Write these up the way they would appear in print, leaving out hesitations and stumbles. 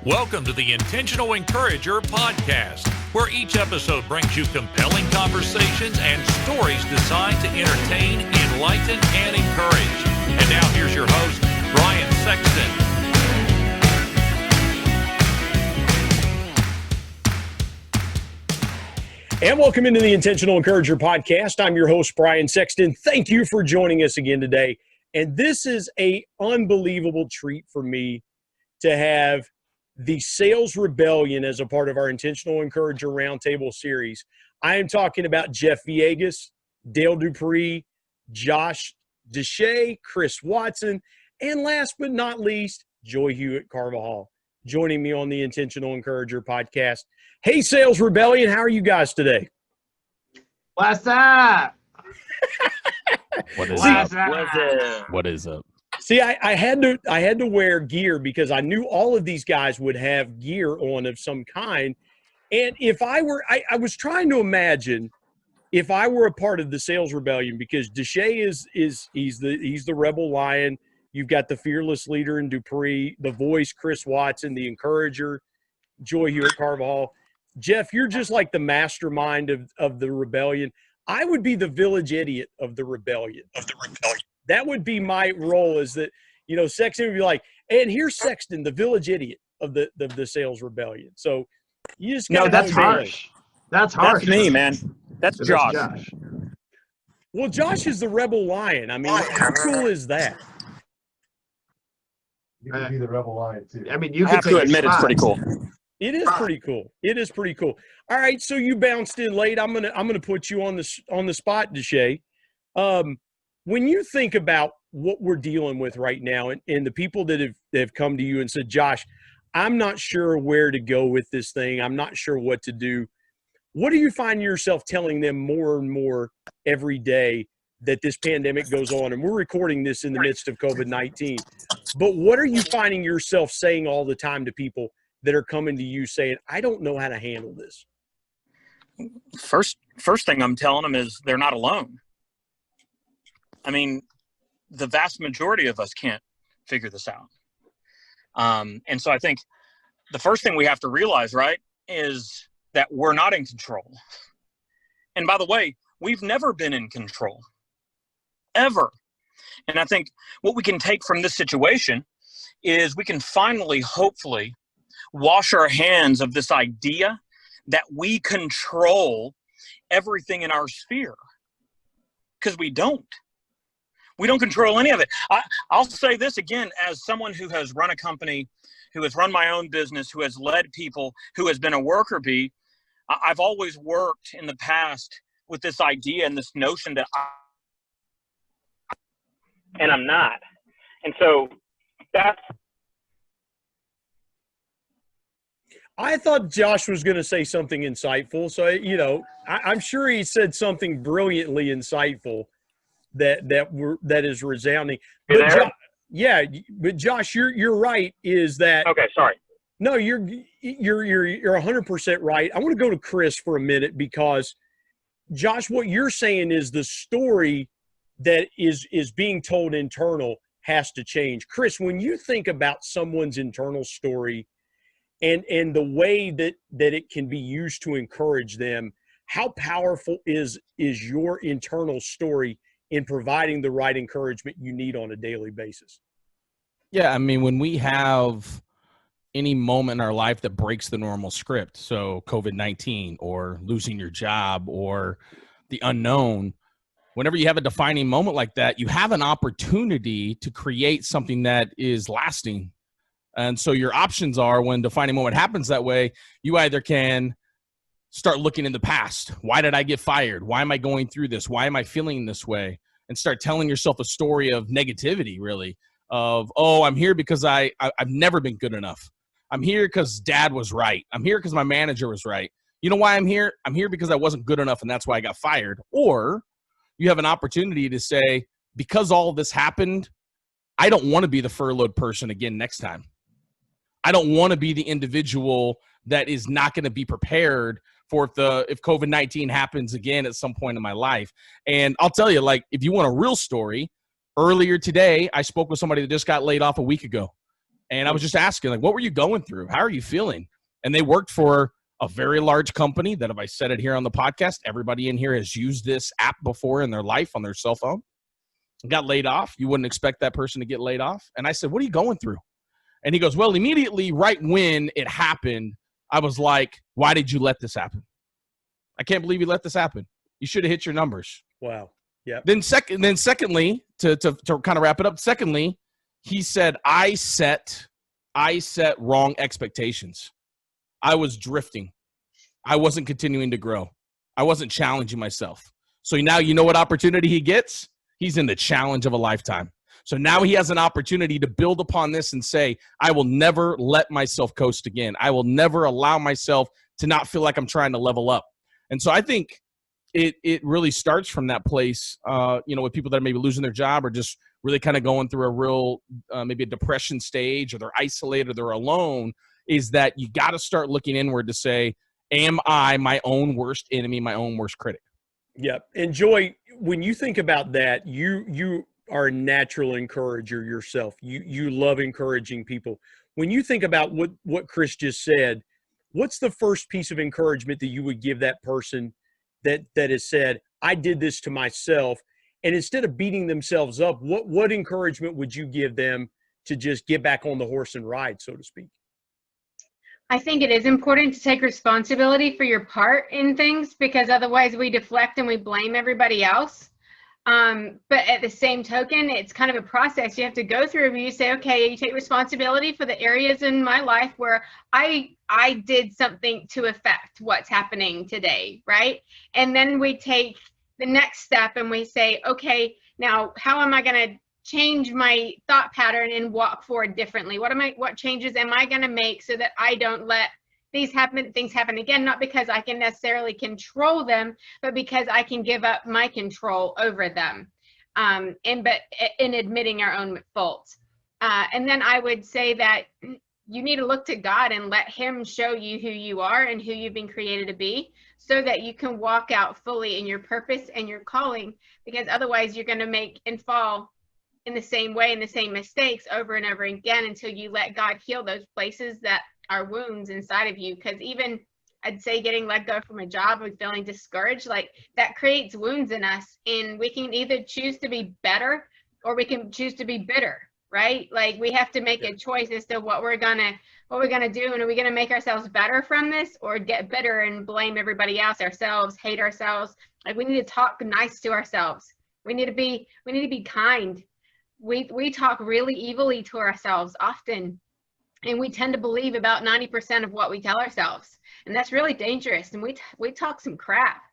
Welcome to the Intentional Encourager podcast, where each episode brings you compelling conversations and stories designed to entertain, enlighten, and encourage. And now here's your host, Brian Sexton. And welcome into the Intentional Encourager podcast. I'm your host, Brian Sexton. Thank you for joining us again today. And this is an unbelievable treat for me to have the Sales Rebellion as a part of our Intentional Encourager Roundtable series. I am talking about Jeff Villegas, Dale Dupree, Josh, Desha, Chris Watson, and last but not least, Joy Hewitt-Carvajal, joining me on the Intentional Encourager podcast. Hey, Sales Rebellion, how are you guys today? What's up? What is What's up? up? What is up? See, I had to wear gear because I knew all of these guys would have gear on of some kind. And if I were, I was trying to imagine if I were a part of the Sales Rebellion, because Desha he's the rebel lion. You've got the fearless leader in Dupree, the voice, Chris Watson, the encourager, Joy Hewitt-Carvajal. Jeff, you're just like the mastermind of the rebellion. I would be the village idiot of the rebellion. That would be my role, is that, you know, Sexton would be like, and here's Sexton, the village idiot of the Sales Rebellion. So you just No, that's harsh. That's harsh. That's me, man. That's So Josh. Well, Josh is the rebel lion. I mean, how cool is that? You can be the rebel lion too. I mean, you I could have take to a admit, it's shot. pretty cool. It is pretty cool. It is pretty cool. All right, so you bounced in late. I'm gonna put you on the spot, Desha. When you think about what we're dealing with right now, and the people that have come to you and said, Josh, I'm not sure where to go with this thing. I'm not sure what to do. What do you find yourself telling them more and more every day that this pandemic goes on? And we're recording this in the midst of COVID-19. But what are you finding yourself saying all the time to people that are coming to you saying, I don't know how to handle this? First thing I'm telling them is they're not alone. I mean, the vast majority of us can't figure this out. And so I think the first thing we have to realize, right, is that we're not in control. And by the way, we've never been in control, ever. And I think what we can take from this situation is we can finally, hopefully, wash our hands of this idea that we control everything in our sphere, because we don't. We don't control any of it. I'll say this again, as someone who has run a company, who has run my own business, who has led people, who has been a worker bee. I've always worked in the past with this idea and this notion that and I'm not. And so that's. I thought Josh was going to say something insightful. So, you know, I'm sure he said something brilliantly insightful that is resounding. You But there? yeah, but Josh, you're right. Is that Okay, sorry. no? You're 100% right. I want to go to Chris for a minute, because Josh, what you're saying is the story that is being told internal has to change. Chris, when you think about someone's internal story and the way that it can be used to encourage them, how powerful is your internal story in providing the right encouragement you need on a daily basis? Yeah, I mean, when we have any moment in our life that breaks the normal script, so COVID-19 or losing your job or the unknown, whenever you have a defining moment like that, you have an opportunity to create something that is lasting. And so your options are, when defining moment happens that way, you either can start looking in the past. Why did I get fired? Why am I going through this? Why am I feeling this way? And start telling yourself a story of negativity, really, of, oh, I'm here because I've never been good enough. I'm here because dad was right. I'm here because my manager was right. You know why I'm here? I'm here because I wasn't good enough, and that's why I got fired. Or you have an opportunity to say, because all of this happened, I don't want to be the furloughed person again next time. I don't want to be the individual that is not going to be prepared for if COVID-19 happens again at some point in my life. And I'll tell you, like, if you want a real story, earlier today, I spoke with somebody that just got laid off a week ago. And I was just asking, like, what were you going through? How are you feeling? And they worked for a very large company that, if I said it here on the podcast, everybody in here has used this app before in their life on their cell phone. Got laid off. You wouldn't expect that person to get laid off. And I said, what are you going through? And he goes, well, immediately right when it happened, I was like, why did you let this happen? I can't believe you let this happen. You should have hit your numbers. Wow. Yeah. Then secondly, to kind of wrap it up, secondly, he said, I set wrong expectations. I was drifting. I wasn't continuing to grow. I wasn't challenging myself. So now you know what opportunity he gets? He's in the challenge of a lifetime. So now he has an opportunity to build upon this and say, I will never let myself coast again. I will never allow myself to not feel like I'm trying to level up. And so I think it really starts from that place, with people that are maybe losing their job or just really kind of going through a real, maybe a depression stage, or they're isolated, or they're alone, is that you got to start looking inward to say, am I my own worst enemy, my own worst critic? Yeah. And Joy, when you think about that, you are a natural encourager yourself. You love encouraging people. When you think about what Chris just said, what's the first piece of encouragement that you would give that person that has said, I did this to myself? And instead of beating themselves up, what encouragement would you give them to just get back on the horse and ride, so to speak? I think it is important to take responsibility for your part in things, because otherwise we deflect and we blame everybody else. But at the same token, it's kind of a process you have to go through. You say, okay, you take responsibility for the areas in my life where I did something to affect what's happening today, right? And then we take the next step and we say, okay, now how am I going to change my thought pattern and walk forward differently? What changes am I going to make so that I don't let things happen again? Not because I can necessarily control them, but because I can give up my control over them. But in admitting our own faults. And then I would say that you need to look to God and let him show you who you are and who you've been created to be, so that you can walk out fully in your purpose and your calling, because otherwise you're going to make and fall in the same way and the same mistakes over and over again until you let God heal those places that are wounds inside of you. Because even I'd say getting let go from a job and feeling discouraged, like that creates wounds in us, and we can either choose to be better or we can choose to be bitter, right? Like we have to make a choice as to what we're gonna do. And are we gonna make ourselves better from this, or get bitter and blame everybody else, ourselves, hate ourselves? Like we need to talk nice to ourselves. We need to be kind. We talk really evilly to ourselves often, and we tend to believe about 90% of what we tell ourselves, and that's really dangerous. And we talk some crap,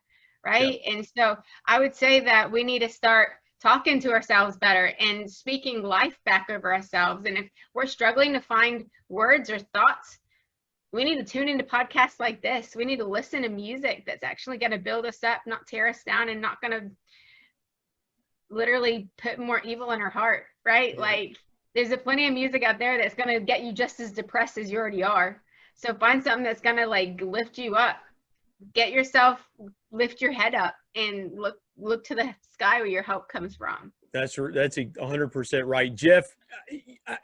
right? Yeah. And so I would say that we need to start talking to ourselves better and speaking life back over ourselves. And if we're struggling to find words or thoughts, we need to tune into podcasts like this. We need to listen to music that's actually going to build us up, not tear us down, and not going to literally put more evil in our heart, right? Yeah. Like there's plenty of music out there that's going to get you just as depressed as you already are. So find something that's going to like lift you up, lift your head up, and look to the sky where your help comes from. That's 100% right. Jeff,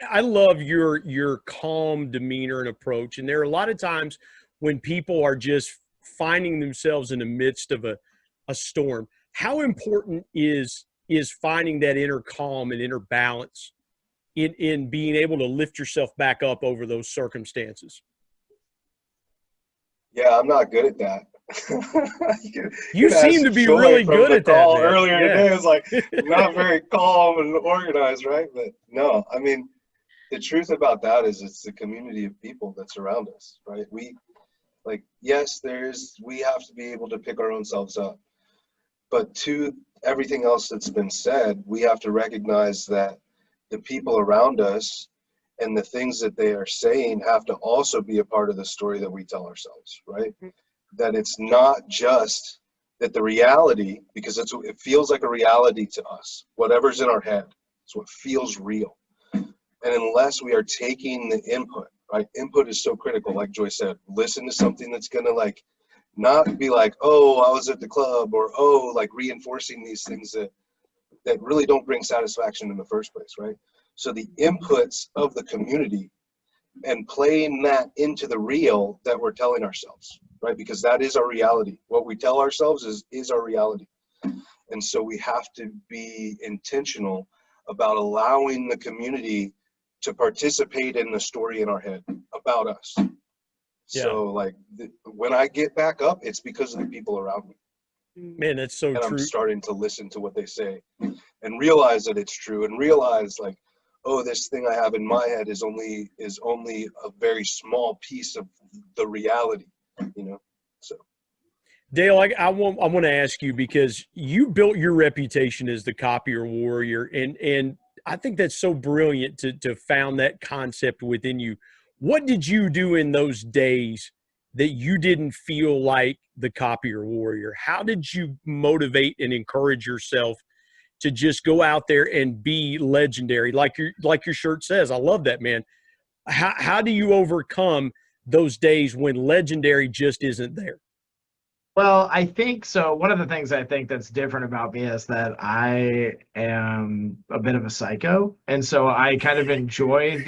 I love your calm demeanor and approach. And there are a lot of times when people are just finding themselves in the midst of a storm. How important is finding that inner calm and inner balance in being able to lift yourself back up over those circumstances? Yeah, I'm not good at that. You seem to be really good at that. Man. Earlier today, it was like not very calm and organized, right? But no, I mean, the truth about that is it's the community of people that surround us, right? We have to be able to pick our own selves up. But to everything else that's been said, we have to recognize that the people around us and the things that they are saying have to also be a part of the story that we tell ourselves, right? Mm-hmm. That it's not just that the reality, because it feels like a reality to us, whatever's in our head, it's what feels real. And unless we are taking the input, right? Input is so critical, like Joy said. Listen to something that's going to not be like, oh, I was at the club, or reinforcing these things that really don't bring satisfaction in the first place, right? So the inputs of the community and playing that into the real that we're telling ourselves, right? Because that is our reality. What we tell ourselves is our reality. And so we have to be intentional about allowing the community to participate in the story in our head about us. Yeah. So like when I get back up, it's because of the people around me. Man, that's so And true. I'm starting to listen to what they say and realize that it's true, and realize like, oh, this thing I have in my head is only a very small piece of the reality, you know? So Dale, I want to ask you, because you built your reputation as the copier warrior, and I think that's so brilliant to found that concept within you. What did you do in those days that you didn't feel like the copier warrior? How did you motivate and encourage yourself to just go out there and be legendary, like your shirt says? I love that, man. How do you overcome those days when legendary just isn't there? Well, I think so. One of the things I think that's different about me is that I am a bit of a psycho. And so I kind of enjoy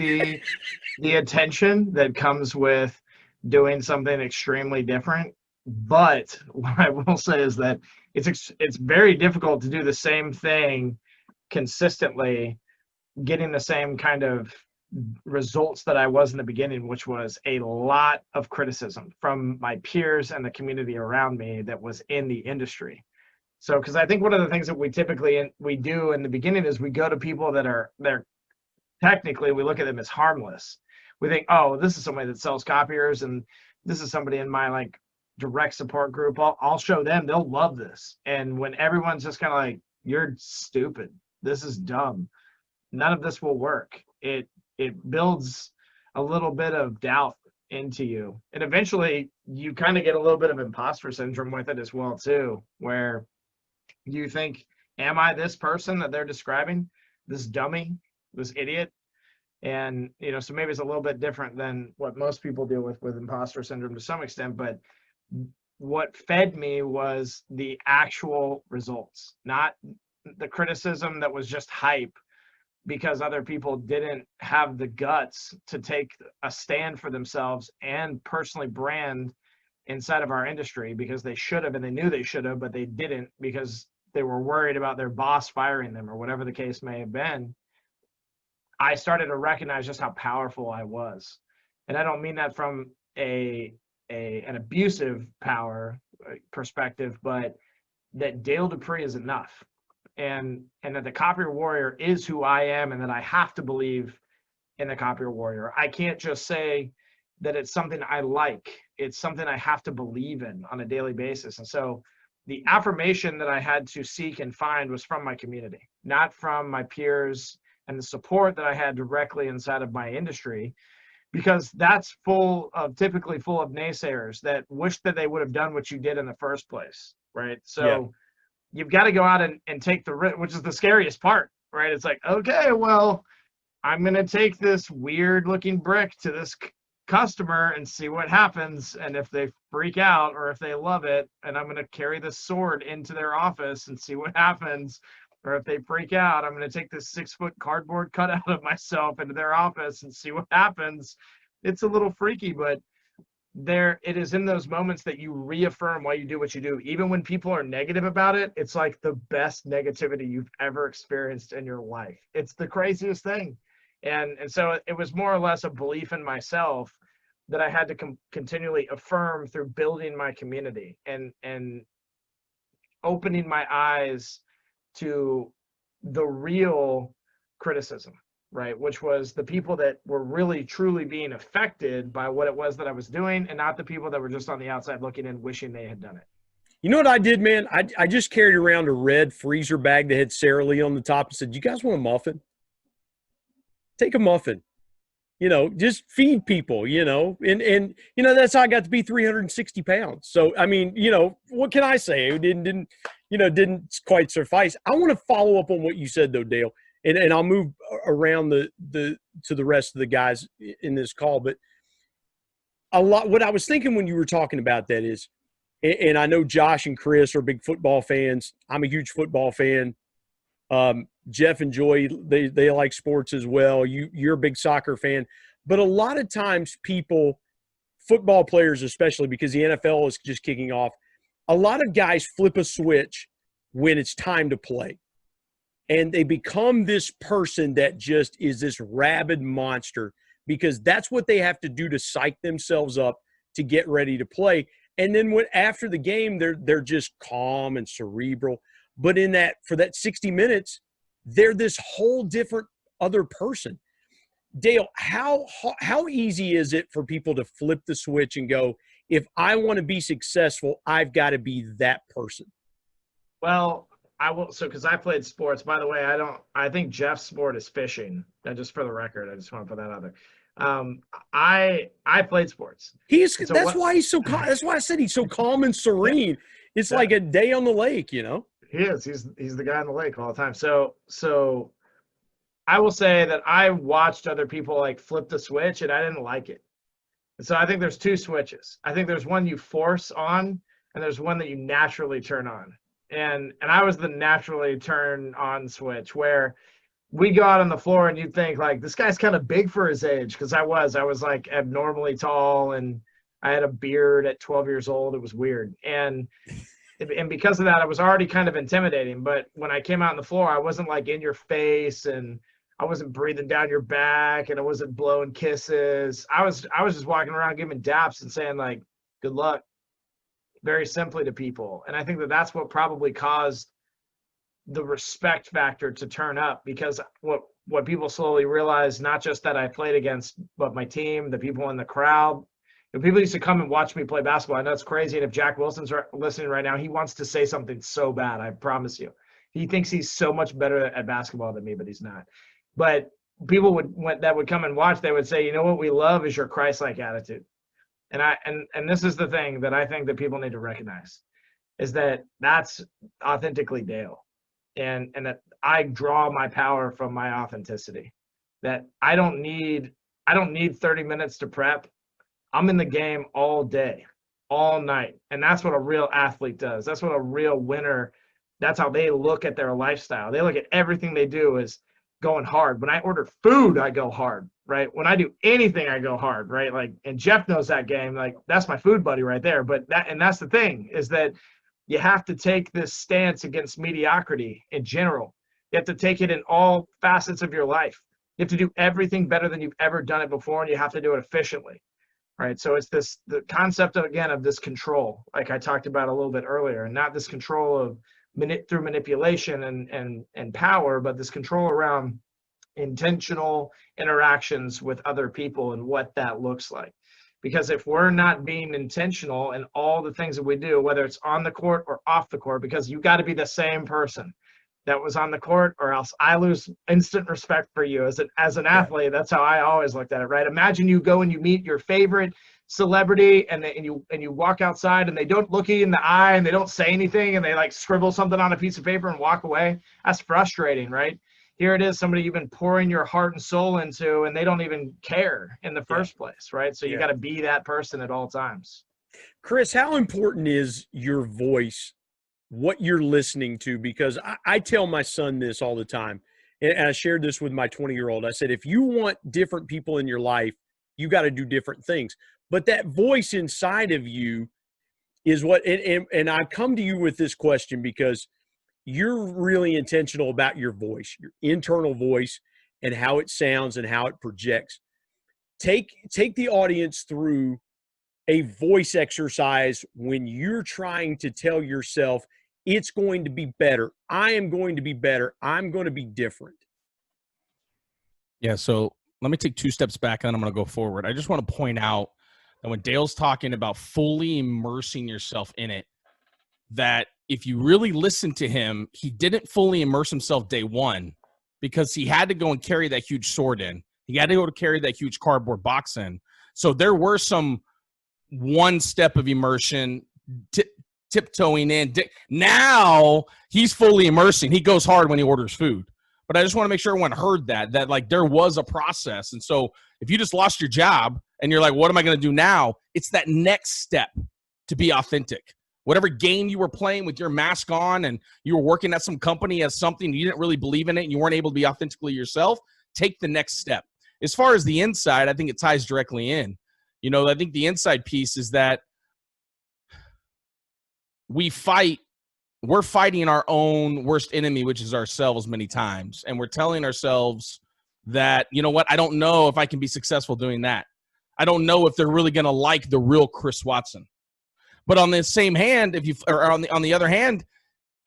the attention that comes with doing something extremely different. But what I will say is that it's very difficult to do the same thing consistently, getting the same kind of results that I was in the beginning, which was a lot of criticism from my peers and the community around me that was in the industry. So, because I think one of the things that we do in the beginning is we go to people they're technically, we look at them as harmless. We think, oh, this is somebody that sells copiers, and this is somebody in my like direct support group. I'll show them, they'll love this. And when everyone's just kind of like, you're stupid, this is dumb, none of this will work, it builds a little bit of doubt into you. And eventually you kind of get a little bit of imposter syndrome with it as well too, where you think, am I this person that they're describing, this dummy, this idiot? And so maybe it's a little bit different than what most people deal with imposter syndrome to some extent, but what fed me was the actual results, not the criticism that was just hype because other people didn't have the guts to take a stand for themselves and personally brand inside of our industry, because they should have, and they knew they should have, but they didn't because they were worried about their boss firing them or whatever the case may have been. I started to recognize just how powerful I was. And I don't mean that from an abusive power perspective, but that Dale Dupree is enough. And that the copier warrior is who I am, and that I have to believe in the copier warrior. I can't just say that it's something I like. It's something I have to believe in on a daily basis. And so the affirmation that I had to seek and find was from my community, not from my peers and the support that I had directly inside of my industry, because that's typically full of naysayers that wish that they would have done what you did in the first place, right? So yeah. You've got to go out and take the risk, which is the scariest part, right? It's like, okay, well, I'm going to take this weird looking brick to this customer and see what happens. And if they freak out or if they love it, and I'm going to carry this sword into their office and see what happens. Or if they freak out, I'm going to take this 6-foot cardboard cutout of myself into their office and see what happens. It's a little freaky, but it is in those moments that you reaffirm why you do what you do. Even when people are negative about it, it's like the best negativity you've ever experienced in your life. It's the craziest thing. And so it was more or less a belief in myself that I had to continually affirm through building my community and opening my eyes to the real criticism, right? Which was the people that were really truly being affected by what it was that I was doing, and not the people that were just on the outside looking in, wishing they had done it. You know what I did, man? I just carried around a red freezer bag that had Sara Lee on the top and said, "You guys want a muffin? Take a muffin." Just feed people, and that's how I got to be 360 pounds. So, I mean, what can I say? It didn't quite suffice. I want to follow up on what you said though, Dale, and I'll move around to the rest of the guys in this call. But what I was thinking when you were talking about that is, and I know Josh and Chris are big football fans. I'm a huge football fan. Jeff and Joy, they like sports as well. You're a big soccer fan. But a lot of times people, football players especially, because the NFL is just kicking off, a lot of guys flip a switch when it's time to play. And they become this person that just is this rabid monster because that's what they have to do to psych themselves up to get ready to play. And then after the game, they're just calm and cerebral. But for that 60 minutes, they're this whole different other person. Dale, how easy is it for people to flip the switch and go, if I want to be successful, I've got to be that person? Well, I will. So, because I played sports, by the way, I think Jeff's sport is fishing. Just for the record, I just want to put that out there. I played sports. That's why he's so calm. That's why I said he's so calm and serene. It's like a day on the lake, you know? He is. He's the guy on the lake all the time. So I will say that I watched other people like flip the switch and I didn't like it. And so I think there's two switches. I think there's one you force on and there's one that you naturally turn on. And I was the naturally turn on switch where we go out on the floor and you'd think like, this guy's kind of big for his age. Because I was like abnormally tall and I had a beard at 12 years old. It was weird. And because of that, I was already kind of intimidating. But when I came out on the floor, I wasn't like in your face and I wasn't breathing down your back and I wasn't blowing kisses. I was just walking around giving daps and saying like, good luck, very simply to people. And I think that that's what probably caused the respect factor to turn up, because what people slowly realized, not just that I played against, but my team, the people in the crowd. And people used to come and watch me play basketball. I know it's crazy. And if Jack Wilson's listening right now, he wants to say something so bad. I promise you. He thinks he's so much better at basketball than me, but he's not. But people that would come and watch, they would say, you know what we love is your Christ-like attitude. And this is the thing that I think that people need to recognize, is that that's authentically Dale. And that I draw my power from my authenticity. That I don't need 30 minutes to prep. I'm in the game all day, all night. And that's what a real athlete does. That's what a real winner, that's how they look at their lifestyle. They look at everything they do as going hard. When I order food, I go hard, right? When I do anything, I go hard, right? Like, and Jeff knows that game. Like, that's my food buddy right there. But that's the thing, is that you have to take this stance against mediocrity in general. You have to take it in all facets of your life. You have to do everything better than you've ever done it before, and you have to do it efficiently, right? So it's the concept of this control, like I talked about a little bit earlier, and not this control of through manipulation and power, but this control around intentional interactions with other people and what that looks like. Because if we're not being intentional in all the things that we do, whether it's on the court or off the court, because you got to be the same person that was on the court, or else I lose instant respect for you as an athlete. That's how I always looked at it, right? Imagine you go and you meet your favorite celebrity and you walk outside and they don't look you in the eye and they don't say anything and they like scribble something on a piece of paper and walk away. That's frustrating, right? Here it is, somebody you've been pouring your heart and soul into, and they don't even care in the first place, right? So you got to be that person at all times. Chris, how important is your voice, what you're listening to? Because I tell my son this all the time, and I shared this with my 20-year-old. I said, if you want different people in your life, you got to do different things. But that voice inside of you is what, and I come to you with this question because you're really intentional about your voice, your internal voice, and how it sounds and how it projects. Take the audience through a voice exercise when you're trying to tell yourself it's going to be better. I am going to be better. I'm going to be different. Yeah, so let me take 2 steps back and then I'm going to go forward. I just want to point out that when Dale's talking about fully immersing yourself in it, that if you really listen to him, he didn't fully immerse himself day one because he had to go and carry that huge sword in. He had to go to carry that huge cardboard box in. So there were some one step of immersion, tiptoeing in. Now he's fully immersing. He goes hard when he orders food. But I just want to make sure everyone heard that like there was a process. And so if you just lost your job and you're like, what am I going to do now? It's that next step to be authentic. Whatever game you were playing with your mask on and you were working at some company as something, you didn't really believe in it and you weren't able to be authentically yourself, take the next step. As far as the inside, I think it ties directly in. You know, I think the inside piece is that we're fighting our own worst enemy, which is ourselves many times. And we're telling ourselves that, you know what, I don't know if I can be successful doing that. I don't know if they're really going to like the real Chris Watson. But on the same hand, on the other hand,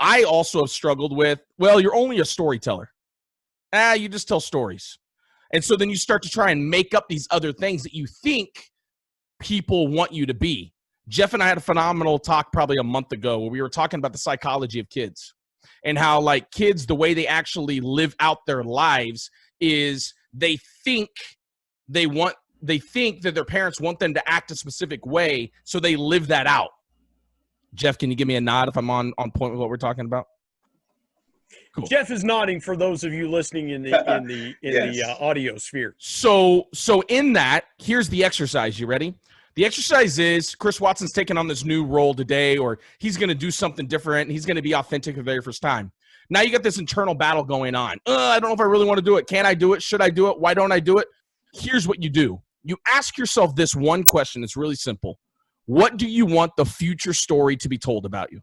I also have struggled with, well, you're only a storyteller. You just tell stories. And so then you start to try and make up these other things that you think people want you to be. Jeff and I had a phenomenal talk probably a month ago where we were talking about the psychology of kids and how, like, kids, the way they actually live out their lives is they think that their parents want them to act a specific way, so they live that out. Jeff, can you give me a nod if I'm on point with what we're talking about? Cool. Jeff is nodding for those of you listening in the Yes. audio sphere. So in that, here's the exercise. You ready? The exercise is Chris Watson's taking on this new role today, or he's going to do something different, and he's going to be authentic for the very first time. Now you got this internal battle going on. I don't know if I really want to do it. Can I do it? Should I do it? Why don't I do it? Here's what you do. You ask yourself this one question. It's really simple. What do you want the future story to be told about you?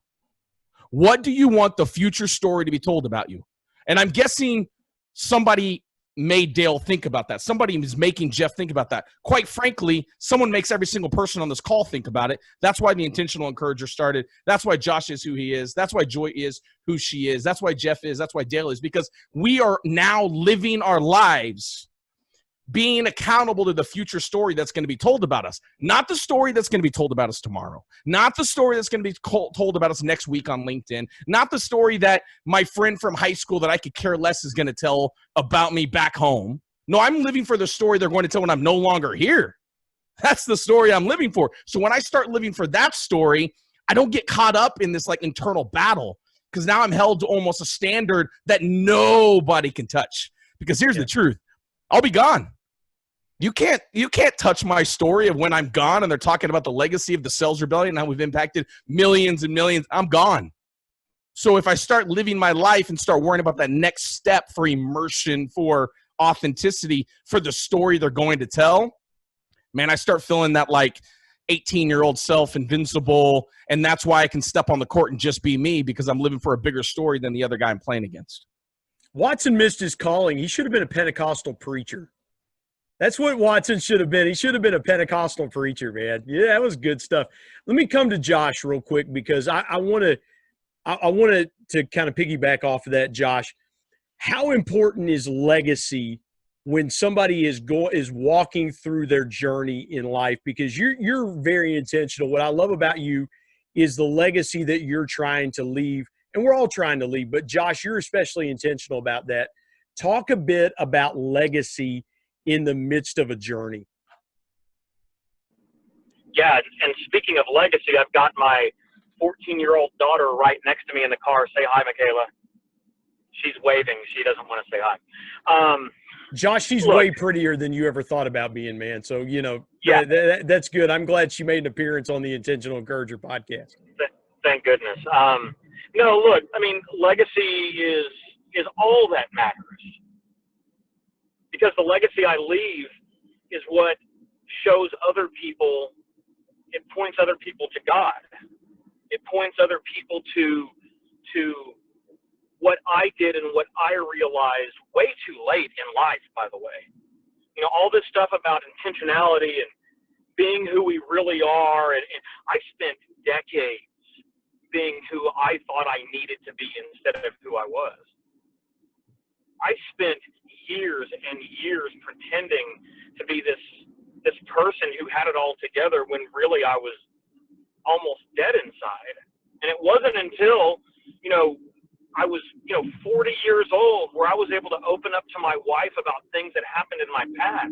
What do you want the future story to be told about you? And I'm guessing somebody made Dale think about that. Somebody is making Jeff think about that. Quite frankly, someone makes every single person on this call think about it. That's why the Intentional Encourager started. That's why Josh is who he is. That's why Joy is who she is. That's why Jeff is. That's why Dale is. Because we are now living our lives being accountable to the future story that's going to be told about us. Not the story that's going to be told about us tomorrow. Not the story that's going to be told about us next week on LinkedIn. Not the story that my friend from high school that I could care less is going to tell about me back home. No, I'm living for the story they're going to tell when I'm no longer here. That's the story I'm living for. So when I start living for that story, I don't get caught up in this like internal battle, because now I'm held to almost a standard that nobody can touch. Because here's the truth. I'll be gone. You can't touch my story of when I'm gone and they're talking about the legacy of the Sales Rebellion and how we've impacted millions and millions. I'm gone. So if I start living my life and start worrying about that next step for immersion, for authenticity, for the story they're going to tell, man, I start feeling that like 18-year-old self invincible, and that's why I can step on the court and just be me, because I'm living for a bigger story than the other guy I'm playing against. Watson missed his calling. He should have been a Pentecostal preacher. That's what Watson should have been. He should have been a Pentecostal preacher, man. Yeah, that was good stuff. Let me come to Josh real quick, because I wanted to kind of piggyback off of that, Josh. How important is legacy when somebody is walking through their journey in life? Because you're very intentional. What I love about you is the legacy that you're trying to leave, and we're all trying to leave. But Josh, you're especially intentional about that. Talk a bit about legacy in the midst of a journey. Yeah, and speaking of legacy, I've got my 14-year-old daughter right next to me in the car. Say hi, Michaela. She's waving. She doesn't want to say hi. Josh, she's way prettier than you ever thought about being, man. So, you know, yeah, that's good. I'm glad she made an appearance on the Intentional Encourager podcast. Thank goodness. No, look, I mean, legacy is all that matters. Because the legacy I leave is what shows other people, it points other people to God. It points other people to what I did and what I realized way too late in life, by the way. You know, all this stuff about intentionality and being who we really are. And I spent decades being who I thought I needed to be instead of who I was. I spent years and years pretending to be this person who had it all together when really I was almost dead inside. And it wasn't until, you know, I was, 40 years old where I was able to open up to my wife about things that happened in my past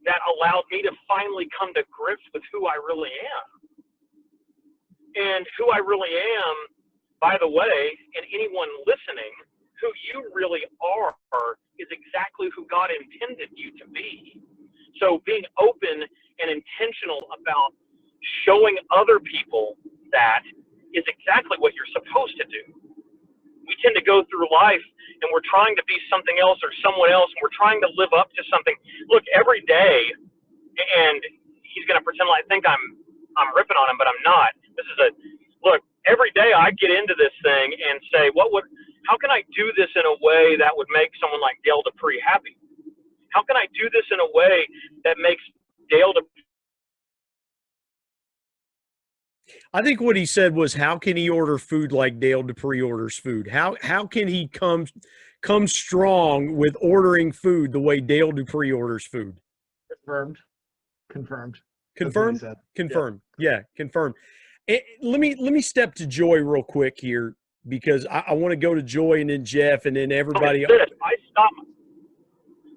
that allowed me to finally come to grips with who I really am. And who I really am, by the way, and anyone listening, who you really are is exactly who God intended you to be. So being open and intentional about showing other people that is exactly what you're supposed to do. we tend to go through life and we're trying to be something else or someone else, and we're trying to live up to something. Look, every day, and he's going to pretend like I think I'm ripping on him, but I'm not. Look, every day I get into this thing and say, how can I do this in a way that would make someone like Dale Dupree happy? How can I do this in a way that makes Dale Dupree? I think what he said was, how can he order food like Dale Dupree orders food? How can he come strong with ordering food the way Dale Dupree orders food? Confirmed. Confirmed. Yeah, confirmed. Let me step to Joy real quick here, because I want to go to Joy and then Jeff and then everybody. I stopped.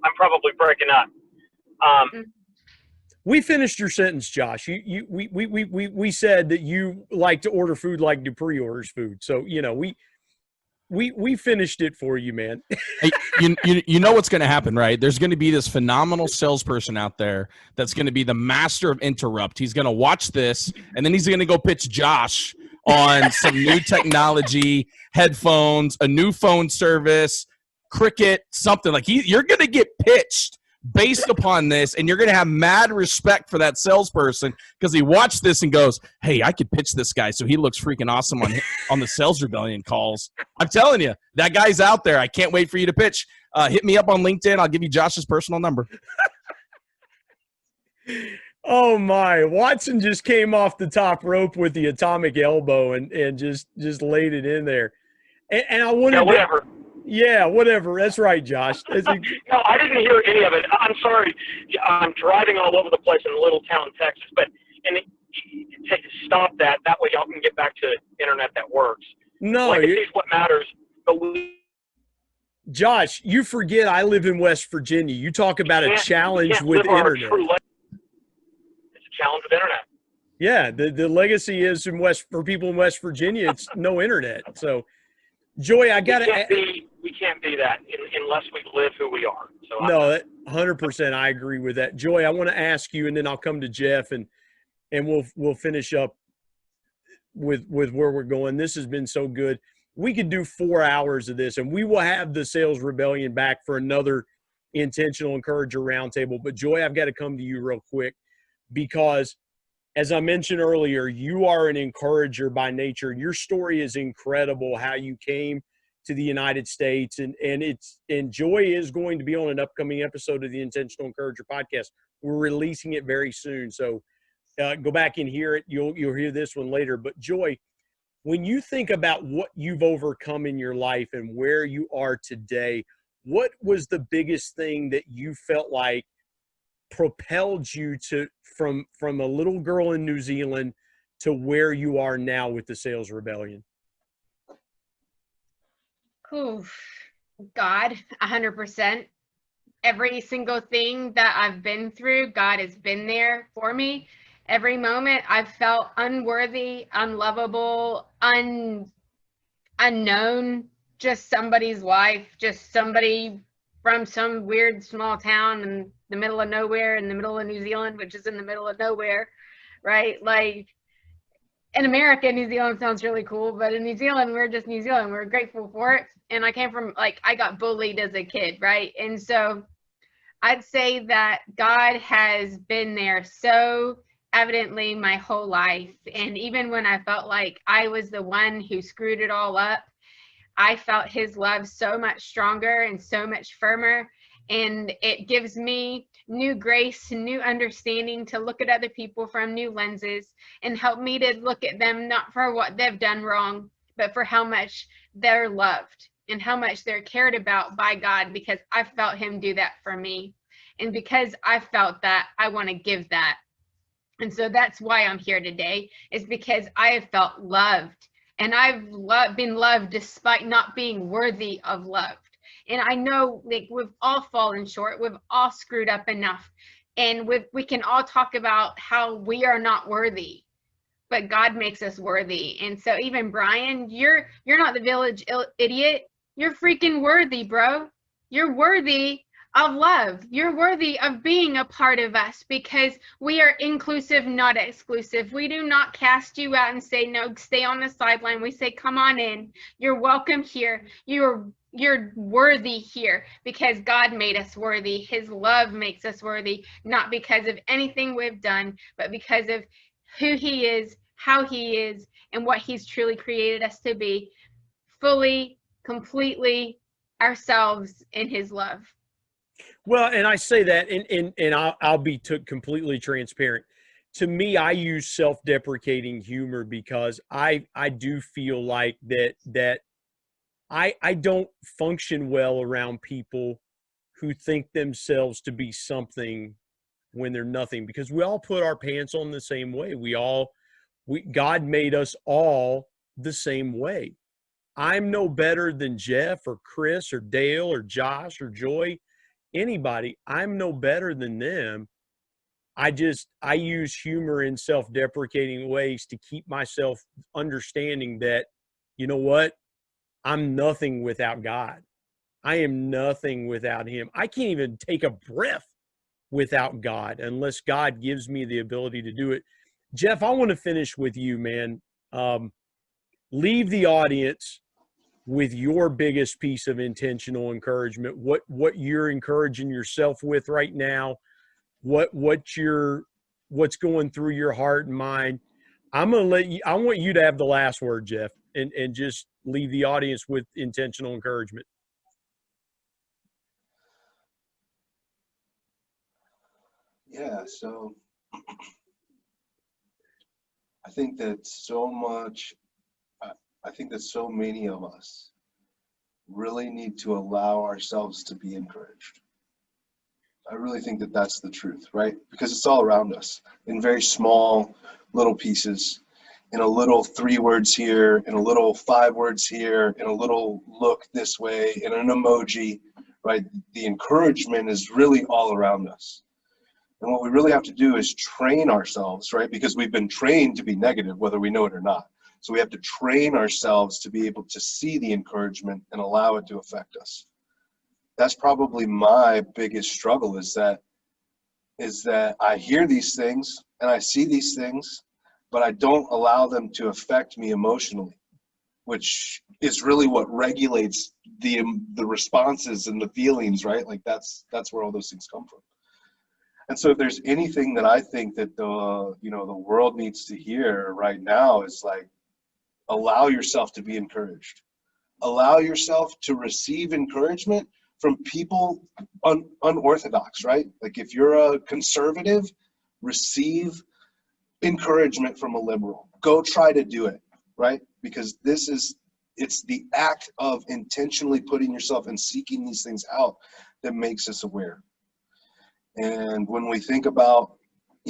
I'm probably breaking up. We finished your sentence, Josh. We said that you like to order food like Dupree orders food. So, we finished it for you, man. Hey, you know what's going to happen, right? There's going to be this phenomenal salesperson out there that's going to be the master of interrupt. He's going to watch this, and then he's going to go pitch Josh on some new technology, headphones, a new phone service, Cricket, something like you're going to get pitched based upon this, and you're going to have mad respect for that salesperson because he watched this and goes, hey, I could pitch this guy so he looks freaking awesome on the Sales Rebellion calls. I'm telling you, that guy's out there. I can't wait for you to pitch. Hit me up on LinkedIn. I'll give you Josh's personal number. Oh, my. Watson just came off the top rope with the atomic elbow and just laid it in there. And I wanted whatever. Yeah, whatever. That's right, Josh. No, I didn't hear any of it. I'm sorry. I'm driving all over the place in Little Town, Texas. Stop that. That way y'all can get back to internet that works. No. Legacy is what matters. Josh, you forget I live in West Virginia. You talk about a challenge with internet. It's a challenge with internet. Yeah, the legacy is for people in West Virginia, it's no internet. So, Joy, we can't be that unless we live who we are. So no, 100%. I agree with that. Joy, I want to ask you, and then I'll come to Jeff, and we'll finish up with where we're going. This has been so good. We could do 4 hours of this, and we will have the Sales Rebellion back for another Intentional Encourager Roundtable. But Joy, I've got to come to you real quick because, as I mentioned earlier, you are an encourager by nature. Your story is incredible, how you came to the United States, and Joy is going to be on an upcoming episode of the Intentional Encourager podcast. We're releasing it very soon, so go back and hear it. You'll hear this one later. But Joy, when you think about what you've overcome in your life and where you are today, what was the biggest thing that you felt like propelled you from a little girl in New Zealand to where you are now with the Sales Rebellion? Cool. God, 100%. Every single thing that I've been through, God has been there for me. Every moment I've felt unworthy, unlovable, unknown, just somebody's wife, just somebody from some weird small town in the middle of nowhere, in the middle of New Zealand, which is in the middle of nowhere, right? Like, in America, New Zealand sounds really cool, but in New Zealand, we're just New Zealand. We're grateful for it. And I came from, I got bullied as a kid, right? And so I'd say that God has been there so evidently my whole life. And even when I felt like I was the one who screwed it all up, I felt his love so much stronger and so much firmer. And it gives me new grace and new understanding to look at other people from new lenses and help me to look at them not for what they've done wrong, but for how much they're loved and how much they're cared about by God, because I felt him do that for me. And because I felt that, I want to give that. And so that's why I'm here today, is because I have felt loved. And I've been loved despite not being worthy of love. And I know, like, we've all fallen short. We've all screwed up enough. And we can all talk about how we are not worthy, but God makes us worthy. And so even Brian, you're not the village idiot. You're freaking worthy, bro. You're worthy of love. You're worthy of being a part of us because we are inclusive, not exclusive. We do not cast you out and say, no, stay on the sideline. We say, come on in. You're welcome here. You're worthy here because God made us worthy. His love makes us worthy, not because of anything we've done, but because of who he is, how he is, and what he's truly created us to be, fully, completely ourselves in his love. Well, and I say that, and I'll be completely transparent. To me, I use self-deprecating humor because I do feel like that I don't function well around people who think themselves to be something when they're nothing, because we all put our pants on the same way. God made us all the same way. I'm no better than Jeff or Chris or Dale or Josh or Joy, anybody. I'm no better than them. I use humor in self-deprecating ways to keep myself understanding that, you know what? I'm nothing without God. I am nothing without him. I can't even take a breath without God unless God gives me the ability to do it. Jeff, I want to finish with you, man. Leave the audience with your biggest piece of intentional encouragement. What you're encouraging yourself with right now, what's going through your heart and mind. I want you to have the last word, Jeff, and just leave the audience with intentional encouragement. Yeah, so I think that so many of us really need to allow ourselves to be encouraged. I really think that that's the truth, right? Because it's all around us in very small little pieces, in a little 3 words here, in a little 5 words here, in a little look this way, in an emoji, right? The encouragement is really all around us. And what we really have to do is train ourselves, right? Because we've been trained to be negative, whether we know it or not. So we have to train ourselves to be able to see the encouragement and allow it to affect us. That's probably my biggest struggle, is that I hear these things and I see these things, but I don't allow them to affect me emotionally, which is really what regulates the responses and the feelings, right? Like that's where all those things come from. And so if there's anything that I think that the world needs to hear right now, is like, allow yourself to be encouraged. Allow yourself to receive encouragement from people unorthodox, right? Like if you're a conservative, receive encouragement from a liberal. Go try to do it, right? Because it's the act of intentionally putting yourself and seeking these things out that makes us aware. And when we think about,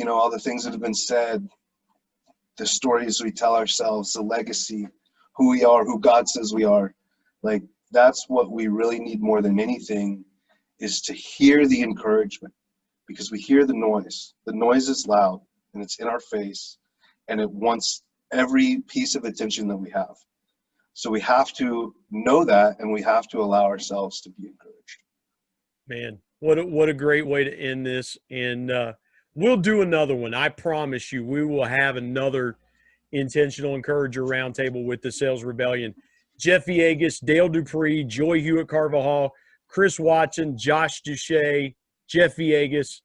all the things that have been said, the stories we tell ourselves, the legacy, who we are, who God says we are, like that's what we really need more than anything, is to hear the encouragement, because we hear the noise. The noise is loud and it's in our face and it wants every piece of attention that we have. So we have to know that, and we have to allow ourselves to be encouraged. Man, what a great way to end this. And we'll do another one. I promise you, we will have another Intentional Encourager Roundtable with the Sales Rebellion. Jeff Villegas, Dale Dupree, Joy Hewitt-Carvajal, Chris Watson, Josh Desha, Jeff Villegas.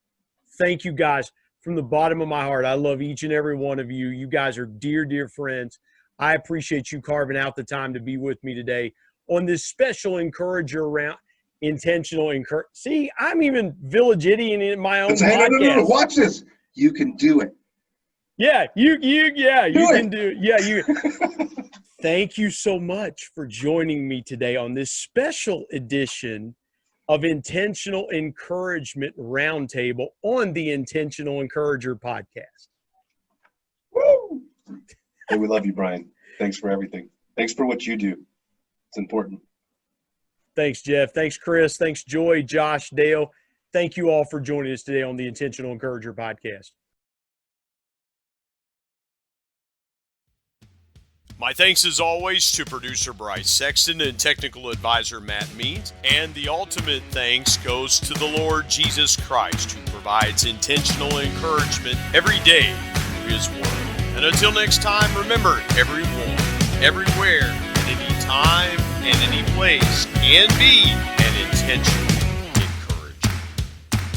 Thank you guys from the bottom of my heart. I love each and every one of you. You guys are dear, dear friends. I appreciate you carving out the time to be with me today on this special Encourager Round. Intentional encourage. See, I'm even village-idiot in my own podcast. No. Watch this. You can do it. Yeah, you can do it. Yeah, you. Thank you so much for joining me today on this special edition of Intentional Encouragement Roundtable on the Intentional Encourager podcast. Woo! Hey, we love you, Brian. Thanks for everything. Thanks for what you do. It's important. Thanks, Jeff. Thanks, Chris. Thanks, Joy, Josh, Dale. Thank you all for joining us today on the Intentional Encourager podcast. My thanks as always to producer Bryce Sexton and technical advisor Matt Means. And the ultimate thanks goes to the Lord Jesus Christ, who provides intentional encouragement every day through His Word. And until next time, remember, everyone, everywhere, at any time, and any place can be an intentional